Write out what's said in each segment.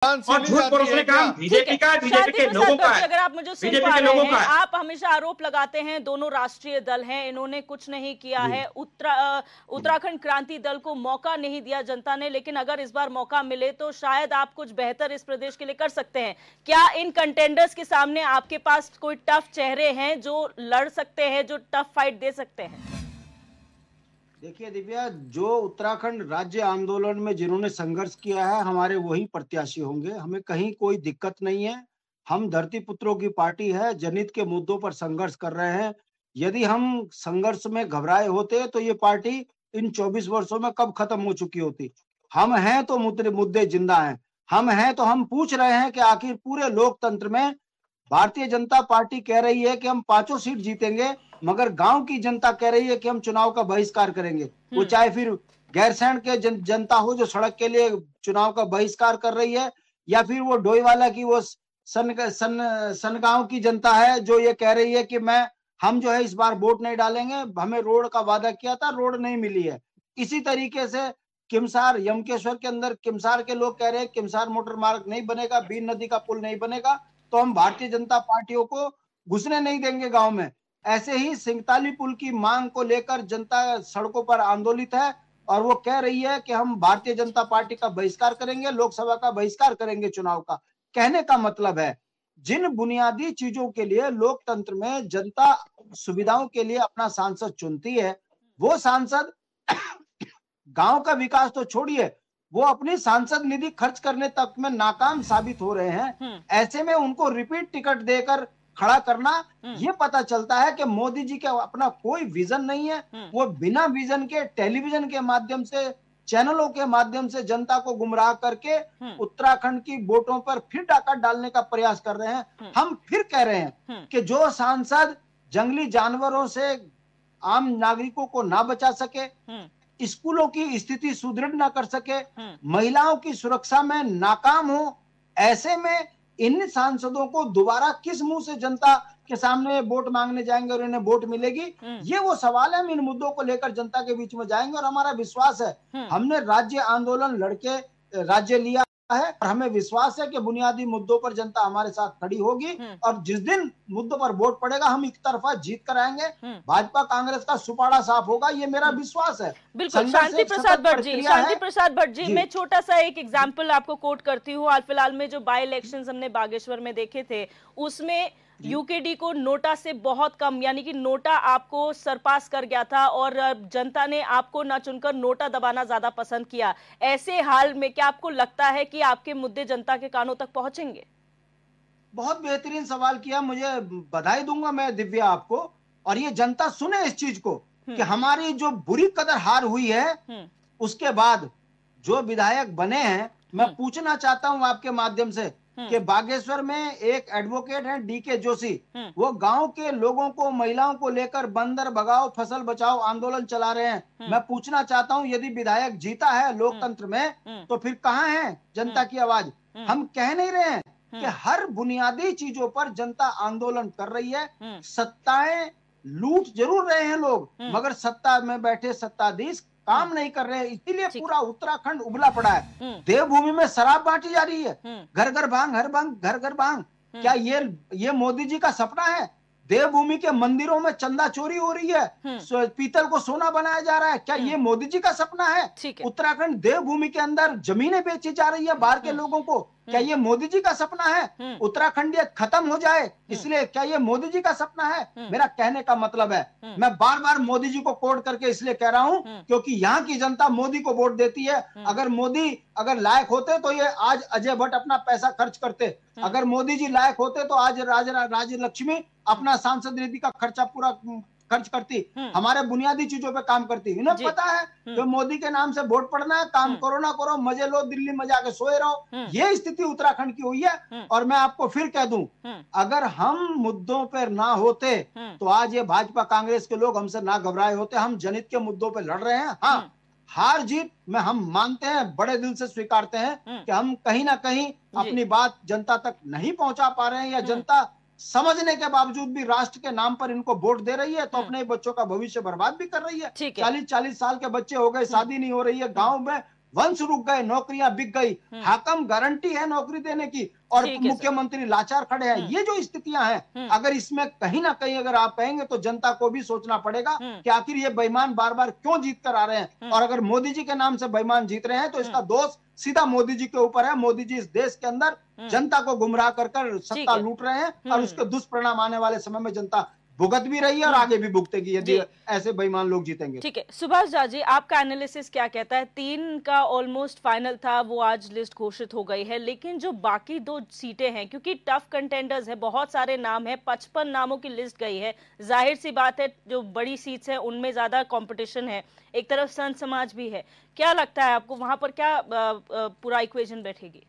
और झूठ परोसने का काम बीजेपी का, बीजेपी के लोगों का है। अगर आप मुझे सुन बीजेपी पा के रहे लोगों हैं, का आप हमेशा आरोप लगाते हैं दोनों राष्ट्रीय दल हैं, इन्होंने कुछ नहीं किया है, उत्तराखंड क्रांति दल को मौका नहीं दिया जनता ने, लेकिन अगर इस बार मौका मिले तो शायद आप कुछ बेहतर इस प्रदेश के लिए कर सकते हैं। क्या इन कंटेंडर्स के सामने आपके पास कोई टफ चेहरे हैं जो लड़ सकते हैं, जो टफ फाइट दे सकते हैं? देखिए दिव्या, जो उत्तराखंड राज्य आंदोलन में जिन्होंने संघर्ष किया है, हमारे वही प्रत्याशी होंगे। हमें कहीं कोई दिक्कत नहीं है। हम धरती पुत्रों की पार्टी है, जनहित के मुद्दों पर संघर्ष कर रहे हैं। यदि हम संघर्ष में घबराए होते तो ये पार्टी इन 24 वर्षों में कब खत्म हो चुकी होती। हम हैं तो मुद्दे जिंदा हैं। हम हैं तो हम पूछ रहे हैं कि आखिर पूरे लोकतंत्र में भारतीय जनता पार्टी कह रही है कि हम 5 सीट जीतेंगे, मगर गांव की जनता कह रही है कि हम चुनाव का बहिष्कार करेंगे। वो चाहे फिर गैरसैंण के जनता हो जो सड़क के लिए चुनाव का बहिष्कार कर रही है, या फिर वो डोईवाला की वो सनगांव की जनता है जो ये कह रही है कि हम जो है इस बार वोट नहीं डालेंगे, हमें रोड का वादा किया था, रोड नहीं मिली है। इसी तरीके से किमसार यमकेश्वर के अंदर किमसार के लोग कह रहे हैं किमसार मोटर मार्ग नहीं बनेगा, बीन नदी का पुल नहीं बनेगा, तो हम भारतीय जनता पार्टियों को घुसने नहीं देंगे गांव में। ऐसे ही सिंगताली पुल की मांग को लेकर जनता सड़कों पर आंदोलित है और वो कह रही है कि हम भारतीय जनता पार्टी का बहिष्कार करेंगे, लोकसभा का बहिष्कार करेंगे चुनाव का। कहने का मतलब है, जिन बुनियादी चीजों के लिए लोकतंत्र में जनता सुविधाओं के लिए अपना सांसद चुनती है, वो सांसद गांव का विकास तो छोड़िए, वो अपनी सांसद निधि खर्च करने तक में नाकाम साबित हो रहे हैं। ऐसे में उनको रिपीट टिकट देकर खड़ा करना, ये पता चलता है कि मोदी जी का अपना कोई विजन नहीं है। वो बिना विजन के टेलीविजन के माध्यम से, चैनलों के माध्यम से जनता को गुमराह करके उत्तराखंड की वोटों पर फिर डाका डालने का प्रयास कर रहे हैं। हम फिर कह रहे हैं कि जो सांसद जंगली जानवरों से आम नागरिकों को ना बचा सके, स्कूलों की स्थिति सुदृढ़ ना कर सके, महिलाओं की सुरक्षा में नाकाम हो, ऐसे में इन सांसदों को दोबारा किस मुंह से जनता के सामने वोट मांगने जाएंगे और इन्हें वोट मिलेगी? ये वो सवाल है। हम इन मुद्दों को लेकर जनता के बीच में जाएंगे और हमारा विश्वास है, हमने राज्य आंदोलन लड़के राज्य लिया है और हमें विश्वास है कि बुनियादी मुद्दों पर जनता हमारे साथ खड़ी होगी और जिस दिन मुद्दों पर वोट पड़ेगा हम एक तरफा जीत कर आएंगे। भाजपा कांग्रेस का सुपाड़ा साफ होगा, ये मेरा विश्वास है। बिल्कुल। शांति प्रसाद भट्ट जी, मैं छोटा सा एक एग्जाम्पल आपको कोट करती हूँ। हाल फिलहाल में जो बाई इलेक्शंस हमने बागेश्वर में देखे थे, उसमें यूकेडी को नोटा से बहुत कम, यानी कि नोटा आपको सरपास कर गया था और जनता ने आपको ना चुनकर नोटा दबाना ज्यादा पसंद किया। ऐसे हाल में क्या आपको लगता है कि आपके मुद्दे जनता के कानों तक पहुंचेंगे? बहुत बेहतरीन सवाल किया, मुझे बधाई दूंगा मैं दिव्या आपको। और ये जनता सुने इस चीज को कि हमारी जो बुरी कदर हार हुई है, उसके बाद जो विधायक बने हैं, मैं पूछना चाहता हूं आपके माध्यम से कि बागेश्वर में एक एडवोकेट हैं डीके जोशी, वो गांव के लोगों को, महिलाओं को लेकर बंदर भगाओ फसल बचाओ आंदोलन चला रहे हैं। मैं पूछना चाहता हूं, यदि विधायक जीता है लोकतंत्र में, तो फिर कहां है जनता की आवाज? हम कह नहीं रहे हैं कि हर बुनियादी चीजों पर जनता आंदोलन कर रही है। सत्ताएं लूट जरूर रहे हैं लोग, मगर सत्ता में बैठे सत्ताधीश काम नहीं कर रहे हैं, इसीलिए पूरा उत्तराखंड उबला पड़ा है। देवभूमि में शराब बांटी जा रही है, घर घर भांग, हर भांग घर घर भांग। क्या ये मोदी जी का सपना है? देवभूमि के मंदिरों में चंदा चोरी हो रही है, पीतल को सोना बनाया जा रहा है, क्या ये मोदी जी का सपना है? उत्तराखंड देवभूमि के अंदर जमीनें बेची जा रही है बाहर के लोगों को, क्या ये मोदी जी का सपना है? उत्तराखंडियत खत्म हो जाए, इसलिए क्या ये मोदी जी का सपना है? मेरा कहने का मतलब है, मैं बार बार मोदी जी को कोट करके इसलिए कह रहा हूं क्योंकि यहाँ की जनता मोदी को वोट देती है। अगर मोदी लायक होते तो ये आज अजय भट्ट अपना पैसा खर्च करते, अगर मोदी जी लायक होते तो आज राज लक्ष्मी अपना सांसद निधि का खर्चा पूरा खर्च करती, हमारे बुनियादी चीजों पे काम करती। इन्हें पता है जो मोदी के नाम से वोट पड़ना है, काम करो ना करो, मजे लो, दिल्ली में जाके सोए रहो, ये स्थिति उत्तराखंड की हुई है। और मैं आपको फिर कह दूं, अगर हम मुद्दों पर ना होते तो आज ये भाजपा कांग्रेस के लोग हमसे ना घबराए होते। हम जनहित के मुद्दों पर लड़ रहे हैं। हाँ, हार जीत में हम मानते हैं, बड़े दिल से स्वीकारते हैं कि हम कहीं ना कहीं अपनी बात जनता तक नहीं पहुंचा पा रहे हैं, या जनता समझने के बावजूद भी राष्ट्र के नाम पर इनको वोट दे रही है तो अपने बच्चों का भविष्य बर्बाद भी कर रही है। 40-40 साल के बच्चे हो गए, शादी नहीं हो रही है, गांव में वंश रुक गए, नौकरियां बिक गई, हाकम गारंटी है नौकरी देने की और ठीक है सर। मुख्यमंत्री लाचार खड़े हैं। ये जो स्थितियां हैं, अगर इसमें कहीं ना कहीं अगर आप कहेंगे तो जनता को भी सोचना पड़ेगा कि आखिर ये बेईमान बार बार क्यों जीत कर आ रहे हैं। और अगर मोदी जी के नाम से बेईमान जीत रहे हैं तो इसका दोष सीधा मोदी जी के ऊपर है। मोदी जी इस देश के अंदर जनता को गुमराह कर कर सत्ता लूट रहे हैं और उसके दुष्परिणाम आने वाले समय में जनता भुगत भी रही है और आगे भी भुगतेगी यदि ऐसे बेईमान लोग जीतेंगे। ठीक है, सुभाष झा जी, आपका एनालिसिस क्या कहता है? 3 का ऑलमोस्ट फाइनल था, वो आज लिस्ट घोषित हो गई है, लेकिन जो बाकी 2 सीटें हैं, क्योंकि टफ कंटेंडर्स है, बहुत सारे नाम है, 55 नामों की लिस्ट गई है, जाहिर सी बात है जो बड़ी सीट्स है उनमें ज्यादा कंपटीशन है, एक तरफ संत समाज भी है। क्या लगता है आपको वहां पर क्या पूरा इक्वेशन बैठेगी?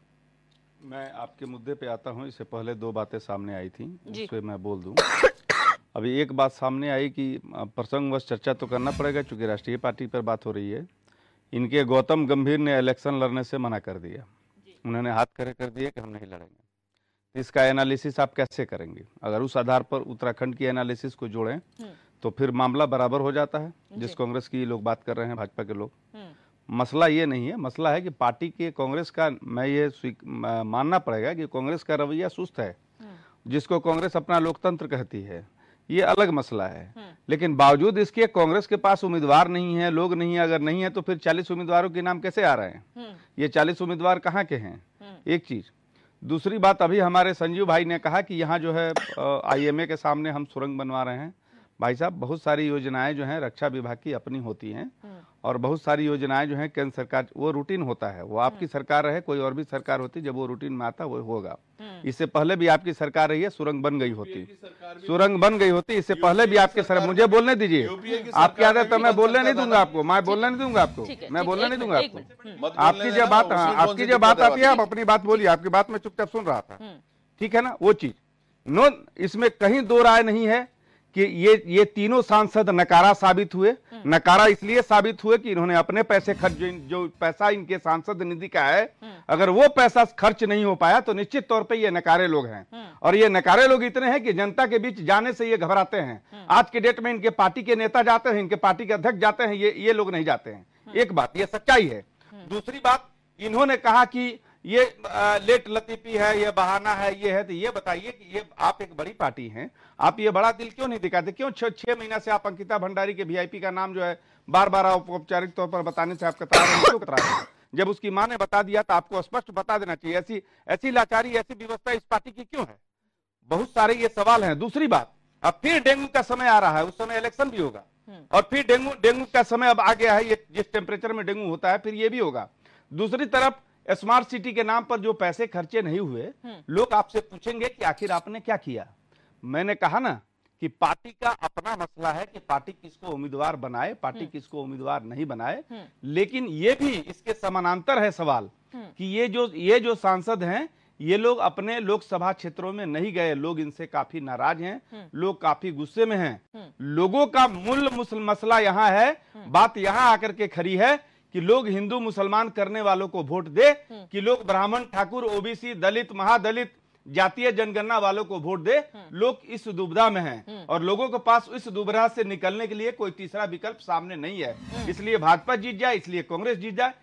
मैं आपके मुद्दे पे आता हूं। इससे पहले 2 बातें सामने आई थी, उससे मैं बोल दूं। अभी एक बात सामने आई कि प्रसंगवश चर्चा तो करना पड़ेगा क्योंकि राष्ट्रीय पार्टी पर बात हो रही है। इनके गौतम गंभीर ने इलेक्शन लड़ने से मना कर दिया, उन्होंने हाथ खड़े कर दिए कि हम नहीं लड़ेंगे। इसका एनालिसिस आप कैसे करेंगे? अगर उस आधार पर उत्तराखंड की एनालिसिस को जोड़ें तो फिर मामला बराबर हो जाता है। जिस कांग्रेस की लोग बात कर रहे हैं, भाजपा के लोग, मसला ये नहीं है। मसला है कि पार्टी के कांग्रेस का, मैं ये मानना पड़ेगा कि कांग्रेस का रवैया सुस्त है। जिसको कांग्रेस अपना लोकतंत्र कहती है, ये अलग मसला है। लेकिन बावजूद इसके कांग्रेस के पास उम्मीदवार नहीं है, लोग नहीं है। अगर नहीं है तो फिर 40 उम्मीदवारों के नाम कैसे आ रहे हैं? ये 40 उम्मीदवार कहाँ के हैं? एक चीज। दूसरी बात, अभी हमारे संजीव भाई ने कहा कि यहाँ जो है IMA के सामने हम सुरंग बनवा रहे हैं। भाई साहब, बहुत सारी योजनाएं जो हैं रक्षा विभाग की अपनी होती हैं और बहुत सारी योजनाएं जो हैं केंद्र सरकार, वो रूटीन होता है। वो आपकी सरकार रहे, कोई और भी सरकार होती, जब वो रूटीन में आता वो होगा। इससे पहले भी आपकी सरकार रही है, सुरंग बन गई होती, सुरंग बन गई होती। इससे पहले भी आपके सरकार, मुझे बोलने दीजिए, आपकी आदत है, मैं बोलने नहीं दूंगा आपको, मैं बोलने नहीं दूंगा आपको, मैं बोलने नहीं दूंगा आपको। आपकी जब बात आती है आप अपनी बात बोलिए, आपकी बात मैं चुपचाप सुन रहा था, ठीक है ना? वो चीज नो, इसमें कहीं 2 राय नहीं है कि ये तीनों सांसद नकारा साबित हुए। नकारा इसलिए साबित हुए कि इन्होंने अपने पैसे खर्च, जो पैसा इनके सांसद निधि का है, अगर वो पैसा खर्च नहीं हो पाया तो निश्चित तौर पे ये नकारे लोग हैं। और ये नकारे लोग इतने हैं कि जनता के बीच जाने से ये घबराते हैं। आज के डेट में इनके पार्टी के नेता जाते हैं, इनके पार्टी के अध्यक्ष जाते हैं, ये लोग नहीं जाते हैं। एक बात, ये सच्चाई है। दूसरी बात, इन्होंने कहा कि ये लेट लतीफी है, ये बहाना है, ये है। तो ये बताइए कि ये आप एक बड़ी पार्टी हैं, आप ये बड़ा दिल क्यों नहीं दिखाते? क्यों 6 महीना से आप अंकिता भंडारी के VIP का नाम जो है बार बार औपचारिक तौर पर बताने से आप कतरा रहे हैं? क्यों कतरा रहे हैं? जब उसकी मां ने बता दिया तो आपको स्पष्ट बता देना चाहिए। ऐसी लाचारी, ऐसी व्यवस्था इस पार्टी की क्यों है? बहुत सारे ये सवाल हैं। दूसरी बात, अब फिर डेंगू का समय आ रहा है, उस समय इलेक्शन भी होगा और फिर डेंगू का समय अब आ गया है। ये जिस टेम्परेचर में डेंगू होता है फिर ये भी होगा। दूसरी तरफ स्मार्ट सिटी के नाम पर जो पैसे खर्चे नहीं हुए, लोग आपसे पूछेंगे कि आखिर आपने क्या किया। मैंने कहा ना कि पार्टी का अपना मसला है कि पार्टी किसको उम्मीदवार बनाए, पार्टी किसको उम्मीदवार नहीं बनाए। लेकिन ये भी इसके समानांतर है सवाल कि ये जो सांसद हैं, ये लोग अपने लोकसभा क्षेत्रों में नहीं गए। लोग इनसे काफी नाराज हैं, लोग काफी गुस्से में हैं। लोगों का मूल मसला यहाँ है, बात यहाँ आकर के खड़ी है कि लोग हिंदू मुसलमान करने वालों को वोट दे, कि लोग ब्राह्मण, ठाकुर, OBC, दलित, महादलित, जातीय जनगणना वालों को वोट दे। लोग इस दुविधा में हैं और लोगों के पास इस दुविधा से निकलने के लिए कोई तीसरा विकल्प सामने नहीं है। इसलिए भाजपा जीत जाए, इसलिए कांग्रेस जीत जाए,